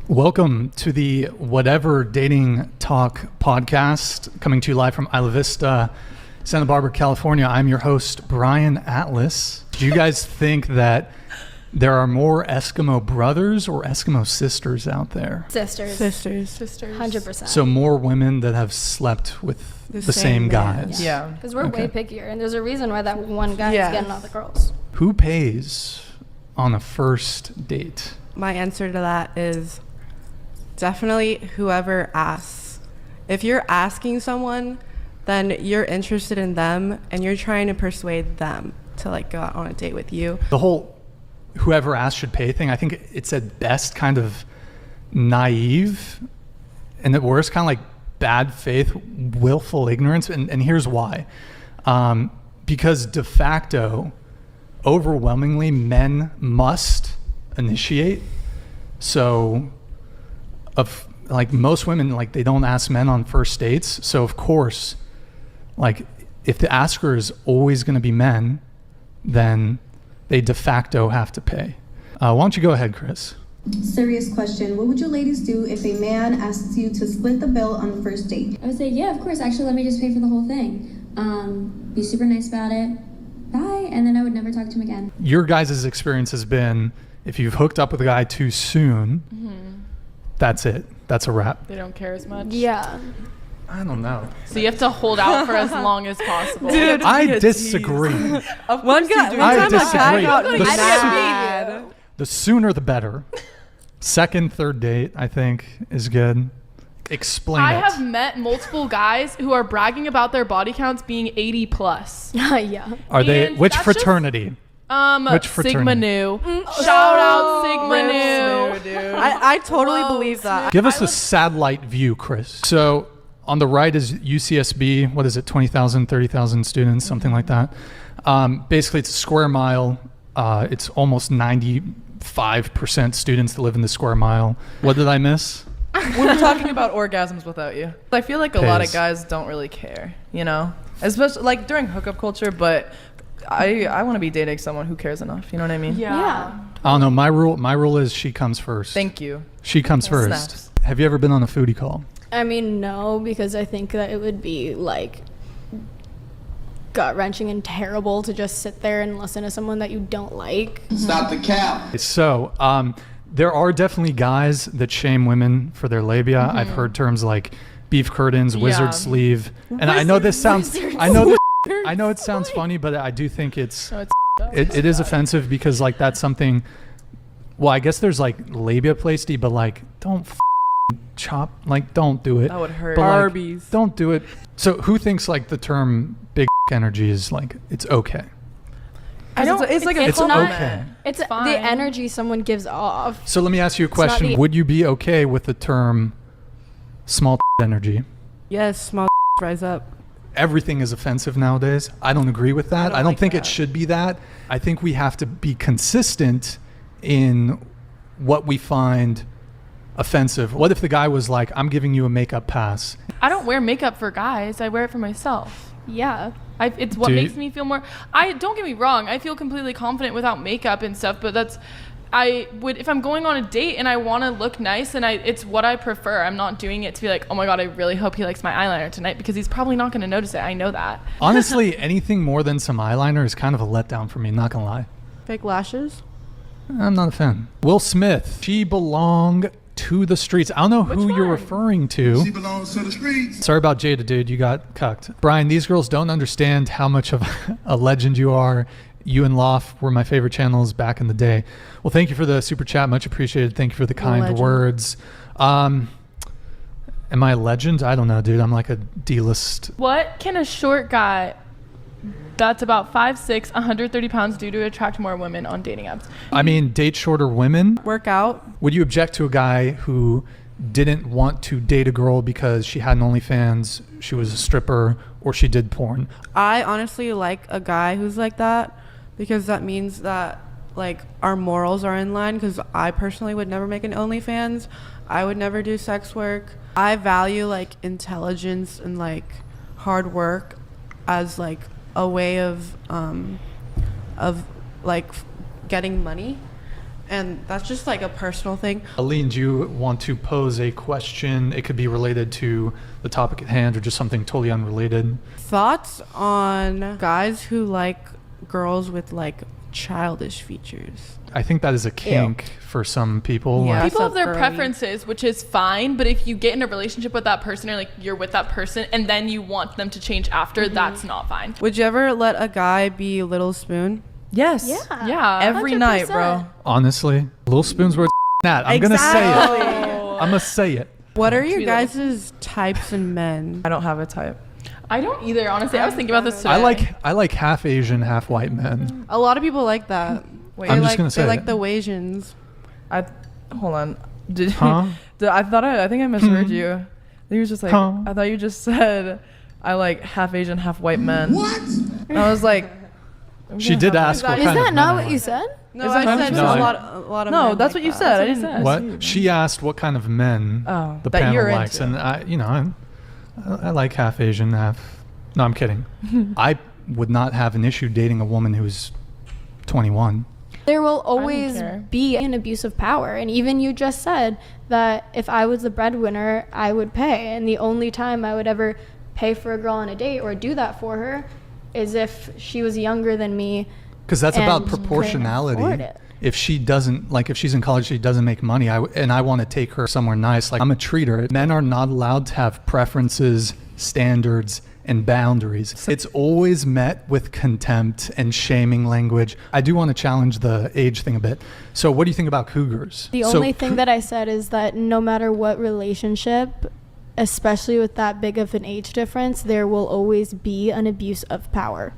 Welcome to the Whatever Dating Talk podcast, coming to you live from Isla Vista, Santa Barbara, California. I'm your host, Brian Atlas. Do you guys think that there are more Eskimo brothers or Eskimo sisters out there? Sisters. 100%. So more women that have slept with the same guys. Yeah. Because we're way pickier, and there's a reason why that one guy is getting all the girls. Who pays on a first date? My answer to that is definitely whoever asks. If you're asking someone, then you're interested in them and you're trying to persuade them to like go out on a date with you. The whole whoever asks should pay thing, I think it's at best kind of naive, and at worst kind of like bad faith, willful ignorance. And here's why. Because de facto, overwhelmingly, men must initiate. So like most women, like they don't ask men on first dates. So of course, like if the asker is always going to be men, then they de facto have to pay. Why don't you go ahead, Chris? Serious question. What would you ladies do if a man asks you to split the bill on the first date? I would say, yeah, of course. Actually, let me just pay for the whole thing. Be super nice about it. Bye. And then I would never talk to him again. Your guys' experience has been, if you've hooked up with a guy too soon, that's it. That's a wrap. They don't care as much. Yeah. I don't know. So you have to hold out for as long as possible. Dude, I disagree. One time a guy got mad. The sooner the better. Second, third date, I think, is good. Explain I it. have met multiple guys who are bragging about their body counts being 80 plus. Yeah. Are they? And Which that's fraternity? Which fraternity? Sigma Nu. Shout out Sigma Nu. I totally believe that. Give us a satellite view, Chris. So on the right is UCSB. What is it? 20,000, 30,000 students, something like that. Basically, it's a square mile. It's almost 95% students that live in the square mile. What did I miss? We were talking about orgasms without you. I feel like a lot of guys don't really care, you know? Especially like during hookup culture, but I want to be dating someone who cares enough, you know what I mean? Yeah. I don't know. My rule is she comes first. Thank you. She comes first. Snaps. Have you ever been on a foodie call? I mean, no, because I think that it would be like gut-wrenching and terrible to just sit there and listen to someone that you don't like. Stop the cap. So there are definitely guys that shame women for their labia. I've heard terms like beef curtains, wizard sleeve, and I know this sounds. I know it sounds funny, but I do think it is offensive because like that's something. Well, I guess there's like labia plasty, but like don't chop, like don't do it. That would hurt. But, like, Barbies. don't do it. So who thinks like the term big energy is like it's okay? I don't. It's like it's compliment. okay. It's fine. the energy someone gives off. So let me ask you a not question. the- Would you be okay with the term small energy? Yes, small rise up. Everything is offensive nowadays. I don't agree with that. I don't like think that. it should be that. I think we have to be consistent in what we find offensive. What if the guy was like, I'm giving you a makeup pass? I don't wear makeup for guys. I wear it for myself. Yeah. It's what makes me feel more. Don't get me wrong. I feel completely confident without makeup and stuff, but if I'm going on a date and I want to look nice, and it's what I prefer. I'm not doing it to be like, oh my God, I really hope he likes my eyeliner tonight, because he's probably not going to notice it. I know that. Honestly, anything more than some eyeliner is kind of a letdown for me, not gonna lie. Fake lashes? I'm not a fan. Will Smith, she belonged to the streets. I don't know who you're referring to. She belongs to the streets. Sorry about Jada, dude. You got cucked. Brian, these girls don't understand how much of a legend you are. You and Loft were my favorite channels back in the day. Well, thank you for the super chat. Much appreciated. Thank you for the kind legend. words. Am I a legend? I don't know, dude. I'm like a D-list. What can a short guy that's about 5'6", 130 pounds do to attract more women on dating apps? I mean, date shorter women. Work out. Would you object to a guy who didn't want to date a girl because she had an OnlyFans, she was a stripper, or she did porn? I honestly like a guy who's like that, because that means that like our morals are in line, because I personally would never make an OnlyFans. I would never do sex work. I value like intelligence and like hard work as like a way of like getting money. And that's just like a personal thing. Aline, do you want to pose a question? It could be related to the topic at hand or just something totally unrelated. Thoughts on guys who like girls with like childish features? I think that is a kink for some people. Yeah. Like, People have their girly. preferences, which is fine, but if you get in a relationship with that person or like you're with that person and then you want them to change after, that's not fine. Would you ever let a guy be Little Spoon? Yes. Yeah. Every night, bro. honestly, Little Spoon's where it's at. I'm going to say it. I'm going to say it. What are your Sweet little- guys' types in men? I don't have a type. I don't either, honestly. I was thinking about this today. I like half Asian, half white men. A lot of people like that. Wait, I'm They just gonna say they like it. the Asians. Hold on. Did Huh? I think I misheard you. I think you was just like Huh? I thought you just said I like half Asian, half white men. What? And I was like, She did ask what Is kind of that men not I what like. you said? No, Is I that said what you a said? lot of no, men that's like what you that. said. I That's didn't. what What? She asked what kind of men Oh, the that panel you're likes, into. and I like half Asian, half. No, I'm kidding. I would not have an issue dating a woman who's 21. There will always care. be an abuse of power. And even you just said that if I was the breadwinner, I would pay. And the only time I would ever pay for a girl on a date or do that for her is if she was younger than me. Because that's about And couldn't proportionality. afford it. If she doesn't, like if she's in college, she doesn't make money, and I want to take her somewhere nice, like I'm a treater. Men are not allowed to have preferences, standards, and boundaries. It's always met with contempt and shaming language. I do want to challenge the age thing a bit. So what do you think about cougars? The only thing that I said is that no matter what relationship, especially with that big of an age difference, there will always be an abuse of power.